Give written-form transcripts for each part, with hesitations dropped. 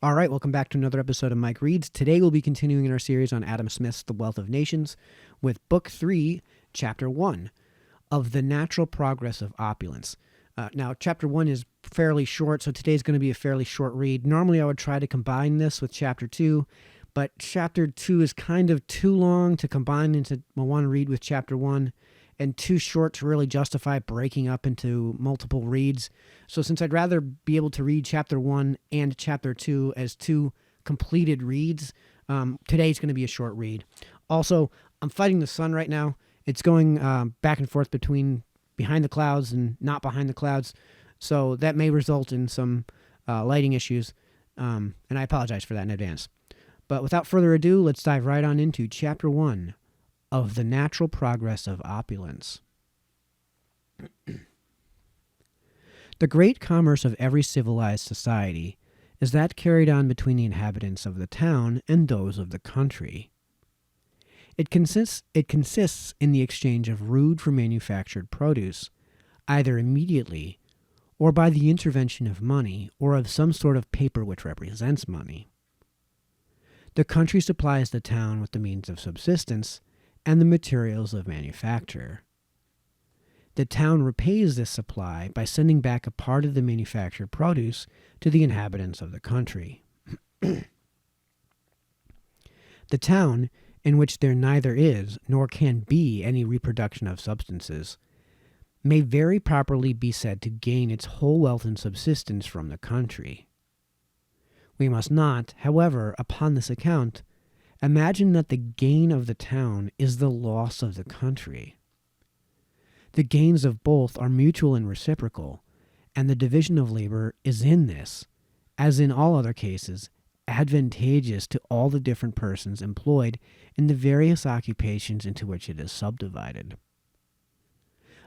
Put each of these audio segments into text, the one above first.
All right, welcome back to another episode of Mike Reads. Today we'll be continuing in our series on Adam Smith's The Wealth of Nations with Book 3, Chapter 1 of The Natural Progress of Opulence. Now, Chapter 1 is fairly short, so today's going to be a fairly short read. Normally I would try to combine this with Chapter 2, but Chapter 2 is kind of too long to combine into one read with Chapter 1 and too short to really justify breaking up into multiple reads. So since I'd rather be able to read Chapter 1 and Chapter 2 as two completed reads, today's going to be a short read. Also, I'm fighting the sun right now. It's going back and forth between behind the clouds and not behind the clouds, so that may result in some lighting issues, and I apologize for that in advance. But without further ado, let's dive right on into Chapter 1 of The Natural Progress of Opulence. The great commerce of every civilized society is that carried on between the inhabitants of the town and those of the country. It consists in the exchange of rude for manufactured produce, either immediately or by the intervention of money or of some sort of paper which represents money. The country supplies the town with the means of subsistence and the materials of manufacture. The town repays this supply by sending back a part of the manufactured produce to the inhabitants of the country. The town, in which there neither is nor can be any reproduction of substances, may very properly be said to gain its whole wealth and subsistence from the country. We must not, however, upon this account, imagine that the gain of the town is the loss of the country. The gains of both are mutual and reciprocal, and the division of labor is in this, as in all other cases, advantageous to all the different persons employed in the various occupations into which it is subdivided.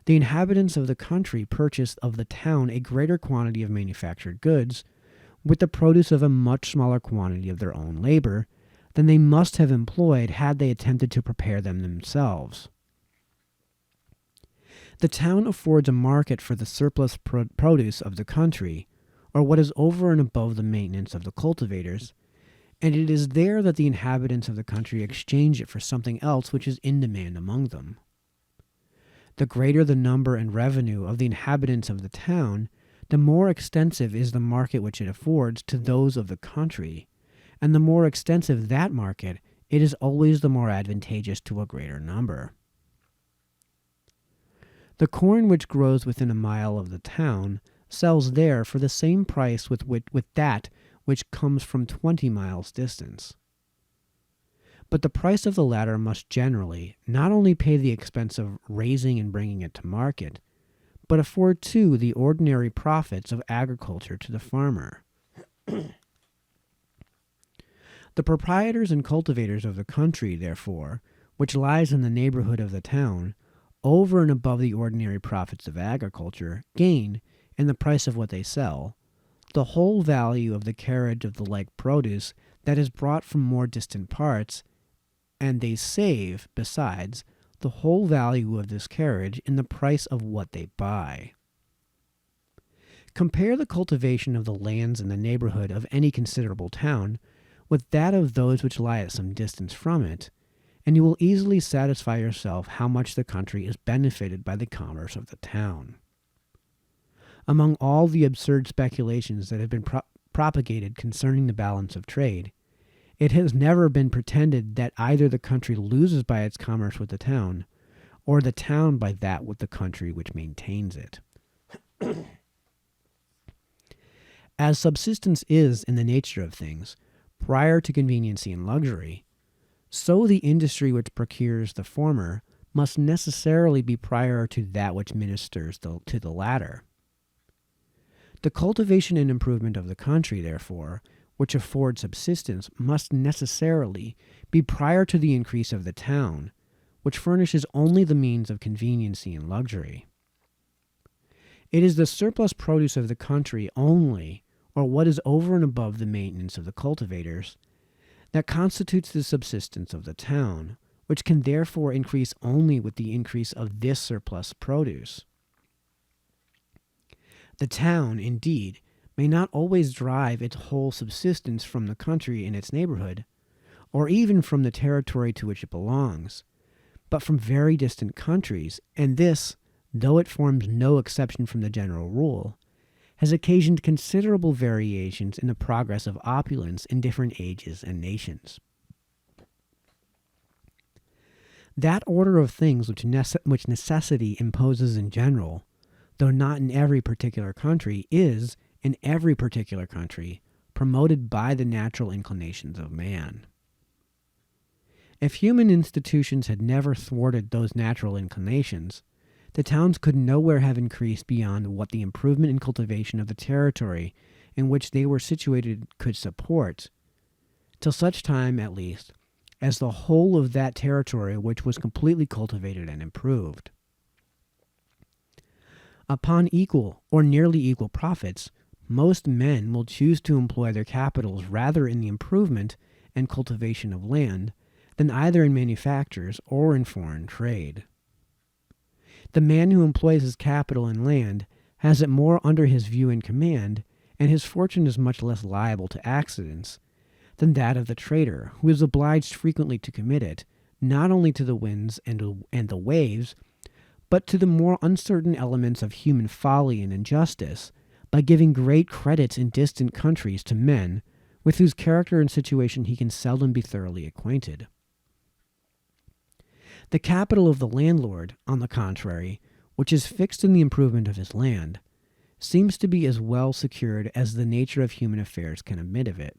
The inhabitants of the country purchase of the town a greater quantity of manufactured goods, with the produce of a much smaller quantity of their own labor, than they must have employed had they attempted to prepare them themselves. The town affords a market for the surplus produce of the country, or what is over and above the maintenance of the cultivators, and it is there that the inhabitants of the country exchange it for something else which is in demand among them. The greater the number and revenue of the inhabitants of the town, the more extensive is the market which it affords to those of the country, and the more extensive that market, it is always the more advantageous to a greater number. The corn which grows within a mile of the town sells there for the same price with that which comes from 20 miles distance. But the price of the latter must generally not only pay the expense of raising and bringing it to market, but afford too the ordinary profits of agriculture to the farmer. The proprietors and cultivators of the country, therefore, which lies in the neighborhood of the town, over and above the ordinary profits of agriculture, gain, in the price of what they sell, the whole value of the carriage of the like produce that is brought from more distant parts, and they save, besides, the whole value of this carriage in the price of what they buy. Compare the cultivation of the lands in the neighborhood of any considerable town with that of those which lie at some distance from it, and you will easily satisfy yourself how much the country is benefited by the commerce of the town. Among all the absurd speculations that have been propagated concerning the balance of trade, it has never been pretended that either the country loses by its commerce with the town, or the town by that with the country which maintains it. As subsistence is, in the nature of things, prior to conveniency and luxury, so the industry which procures the former must necessarily be prior to that which ministers to the latter. The cultivation and improvement of the country, therefore, which afford subsistence, must necessarily be prior to the increase of the town, which furnishes only the means of conveniency and luxury. It is the surplus produce of the country only, or what is over and above the maintenance of the cultivators, that constitutes the subsistence of the town, which can therefore increase only with the increase of this surplus produce. The town, indeed, may not always derive its whole subsistence from the country in its neighborhood, or even from the territory to which it belongs, but from very distant countries, and this, though it forms no exception from the general rule, has occasioned considerable variations in the progress of opulence in different ages and nations. That order of things which necessity imposes in general, though not in every particular country, is, in every particular country, promoted by the natural inclinations of man. If human institutions had never thwarted those natural inclinations, the towns could nowhere have increased beyond what the improvement and cultivation of the territory in which they were situated could support, till such time, at least, as the whole of that territory which was completely cultivated and improved. Upon equal or nearly equal profits, most men will choose to employ their capitals rather in the improvement and cultivation of land than either in manufactures or in foreign trade. The man who employs his capital in land has it more under his view and command, and his fortune is much less liable to accidents than that of the trader, who is obliged frequently to commit it, not only to the winds and the waves, but to the more uncertain elements of human folly and injustice, by giving great credits in distant countries to men with whose character and situation he can seldom be thoroughly acquainted. The capital of the landlord, on the contrary, which is fixed in the improvement of his land, seems to be as well secured as the nature of human affairs can admit of it.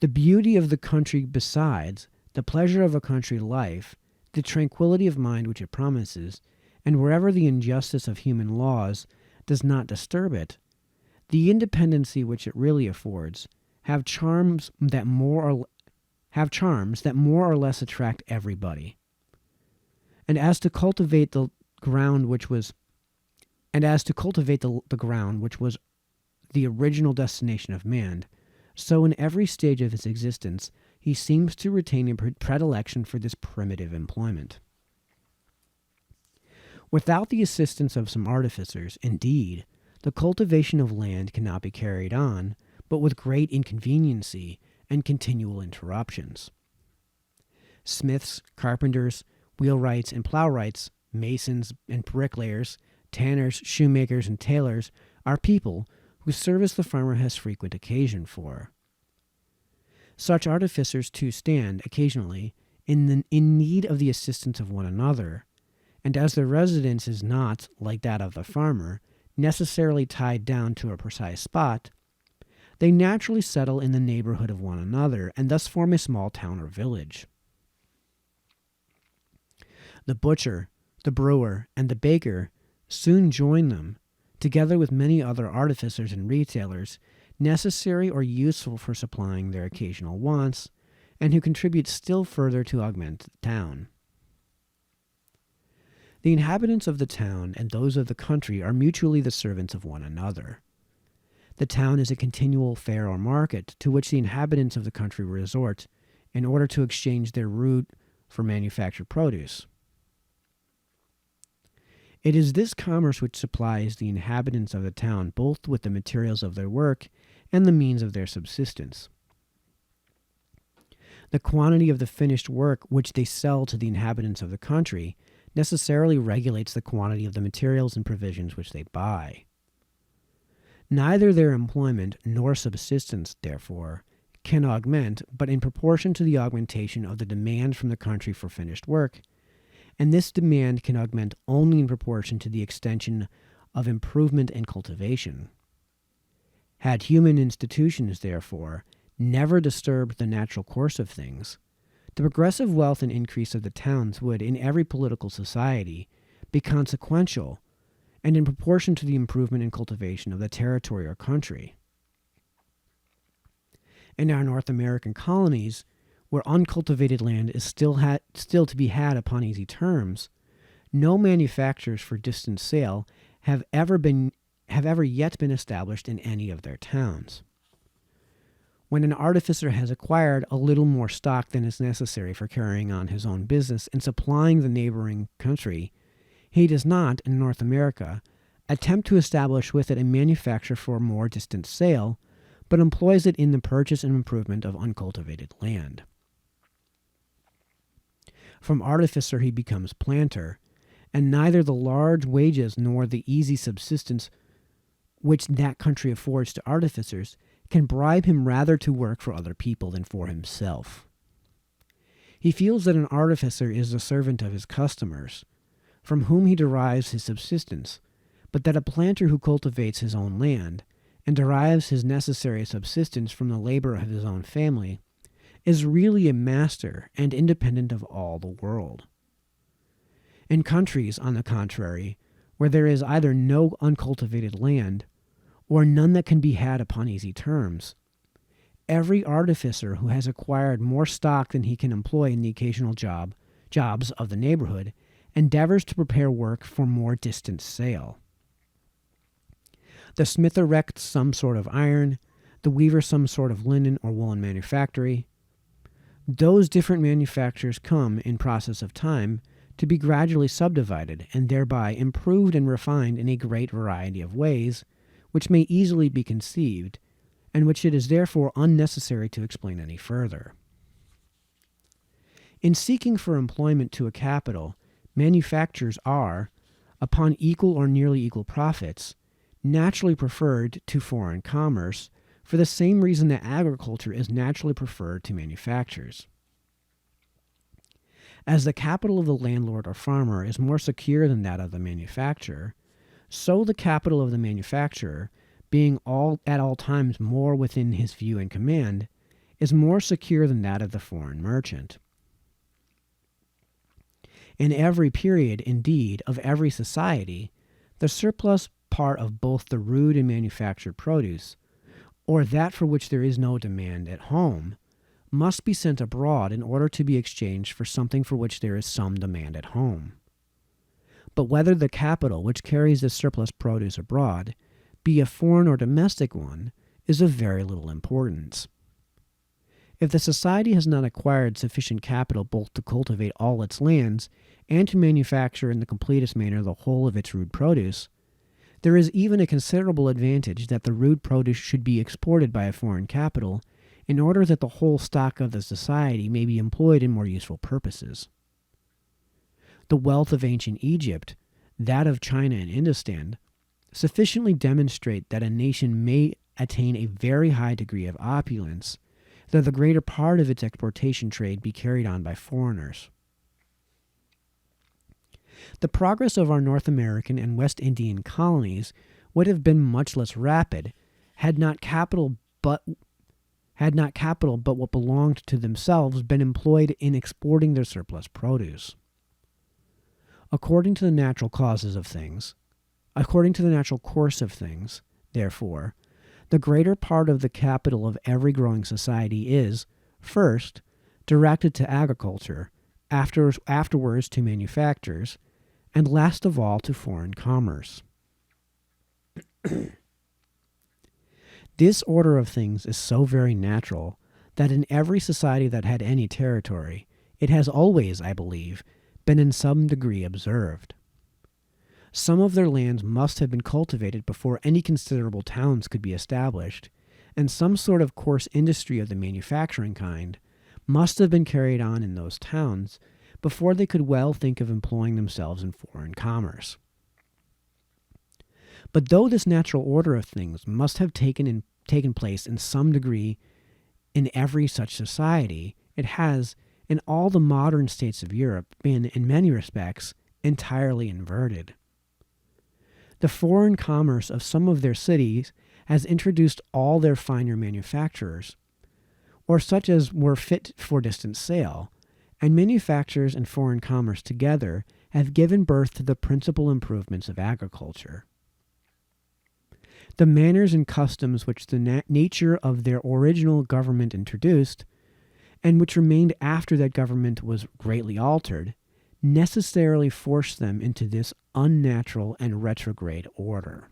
The beauty of the country besides, the pleasure of a country life, the tranquility of mind which it promises, and wherever the injustice of human laws does not disturb it, the independency which it really affords, have charms that more or less attract everybody. And as to cultivate the ground which was the original destination of man, so in every stage of his existence he seems to retain a predilection for this primitive employment. Without the assistance of some artificers, indeed, the cultivation of land cannot be carried on, but with great inconveniency and continual interruptions. Smiths, carpenters, wheelwrights and plowwrights, masons and bricklayers, tanners, shoemakers, and tailors are people whose service the farmer has frequent occasion for. Such artificers too stand, occasionally, in need of the assistance of one another, and as their residence is not, like that of the farmer, necessarily tied down to a precise spot, they naturally settle in the neighborhood of one another, and thus form a small town or village. The butcher, the brewer, and the baker soon join them, together with many other artificers and retailers, necessary or useful for supplying their occasional wants, and who contribute still further to augment the town. The inhabitants of the town and those of the country are mutually the servants of one another. The town is a continual fair or market to which the inhabitants of the country resort in order to exchange their root for manufactured produce. It is this commerce which supplies the inhabitants of the town both with the materials of their work and the means of their subsistence. The quantity of the finished work which they sell to the inhabitants of the country necessarily regulates the quantity of the materials and provisions which they buy. Neither their employment nor subsistence, therefore, can augment but in proportion to the augmentation of the demand from the country for finished work, and this demand can augment only in proportion to the extension of improvement and cultivation. Had human institutions, therefore, never disturbed the natural course of things, the progressive wealth and increase of the towns would, in every political society, be consequential, and in proportion to the improvement and cultivation of the territory or country. In our North American colonies, where uncultivated land is still to be had upon easy terms, no manufactures for distant sale have ever yet been established in any of their towns. When an artificer has acquired a little more stock than is necessary for carrying on his own business and supplying the neighboring country, he does not, in North America, attempt to establish with it a manufacture for more distant sale, but employs it in the purchase and improvement of uncultivated land. From artificer he becomes planter, and neither the large wages nor the easy subsistence which that country affords to artificers can bribe him rather to work for other people than for himself. He feels that an artificer is the servant of his customers, from whom he derives his subsistence, but that a planter who cultivates his own land, and derives his necessary subsistence from the labor of his own family, is really a master and independent of all the world. In countries, on the contrary, where there is either no uncultivated land, or none that can be had upon easy terms, every artificer who has acquired more stock than he can employ in the occasional jobs of the neighborhood endeavors to prepare work for more distant sale. The smith erects some sort of iron, the weaver some sort of linen or woolen manufactory. Those different manufactures come, in process of time, to be gradually subdivided and thereby improved and refined in a great variety of ways, which may easily be conceived, and which it is therefore unnecessary to explain any further. In seeking for employment to a capital, manufactures are, upon equal or nearly equal profits, naturally preferred to foreign commerce, for the same reason that agriculture is naturally preferred to manufactures. As the capital of the landlord or farmer is more secure than that of the manufacturer, so the capital of the manufacturer, being at all times more within his view and command, is more secure than that of the foreign merchant. In every period, indeed, of every society, the surplus part of both the rude and manufactured produce, or that for which there is no demand at home, must be sent abroad in order to be exchanged for something for which there is some demand at home. But whether the capital which carries this surplus produce abroad be a foreign or domestic one is of very little importance. If the society has not acquired sufficient capital both to cultivate all its lands and to manufacture in the completest manner the whole of its rude produce, there is even a considerable advantage that the rude produce should be exported by a foreign capital in order that the whole stock of the society may be employed in more useful purposes. The wealth of ancient Egypt, that of China and Indostan, sufficiently demonstrate that a nation may attain a very high degree of opulence, though the greater part of its exportation trade be carried on by foreigners. The progress of our North American and West Indian colonies would have been much less rapid had not capital but what belonged to themselves been employed in exporting their surplus produce. According to the natural course of things, therefore, the greater part of the capital of every growing society is, first, directed to agriculture, afterwards to manufactures, and last of all to foreign commerce. This order of things is so very natural that in every society that had any territory, it has always, I believe, been in some degree observed. Some of their lands must have been cultivated before any considerable towns could be established, and some sort of coarse industry of the manufacturing kind must have been carried on in those towns before they could well think of employing themselves in foreign commerce. But though this natural order of things must have taken place in some degree in every such society, it has, in all the modern states of Europe, been, in many respects, entirely inverted. The foreign commerce of some of their cities has introduced all their finer manufacturers, or such as were fit for distant sale, and manufactures and foreign commerce together have given birth to the principal improvements of agriculture. The manners and customs which the nature of their original government introduced, and which remained after that government was greatly altered, necessarily forced them into this unnatural and retrograde order.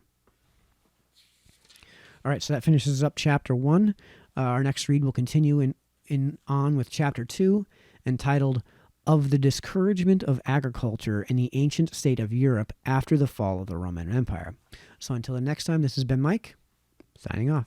All right, so that finishes up Chapter 1. Our next read will continue on with Chapter 2, entitled of the discouragement of agriculture in the ancient state of Europe after the fall of the Roman Empire. So until the next time, this has been Mike, signing off.